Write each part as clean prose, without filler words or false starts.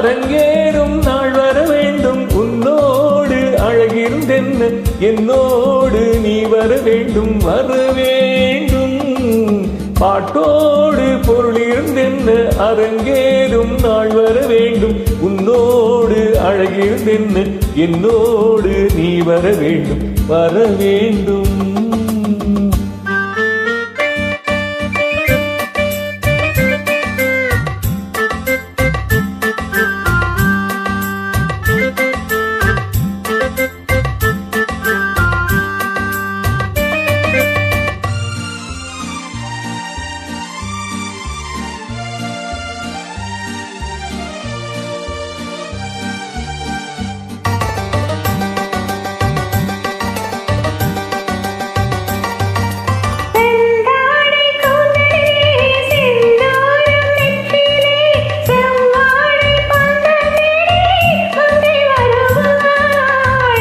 அரங்கேறும் நாள் வர வேண்டும் உன்னோடு அழகிருந்தென்ன என்னோடு நீ வர வேண்டும் வர வேண்டும் பாட்டோடு பொருள் இருந்தென்ன அரங்கேறும் நாள் வர வேண்டும் உன்னோடு அழகிருந்தென்ன என்னோடு நீ வர வேண்டும் வர வேண்டும்.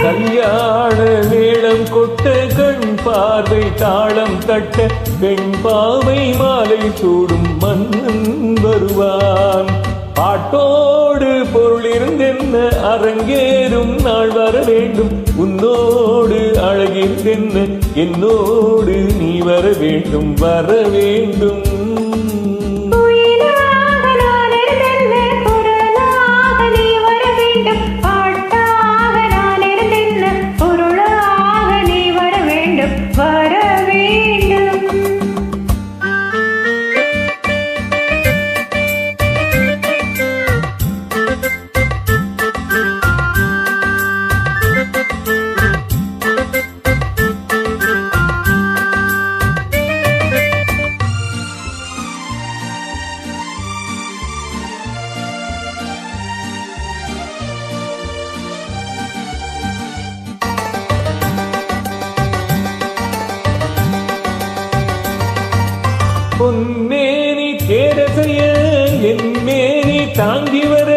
கல்யாண மேளம் கொட்ட கண் பார்வை தாளம் தட்ட பெண் பாவை மாலை சூடும் மன்னன் வருவான் பாட்டோடு பொருள் இருந்தென்ன அரங்கேறும் நாள் வர வேண்டும் உன்னோடு அழகிருந்தென்ன என்னோடு நீ வர வேண்டும் வர வேண்டும். பொன்னேனி தேரசைய என் மேனி தாங்கி வர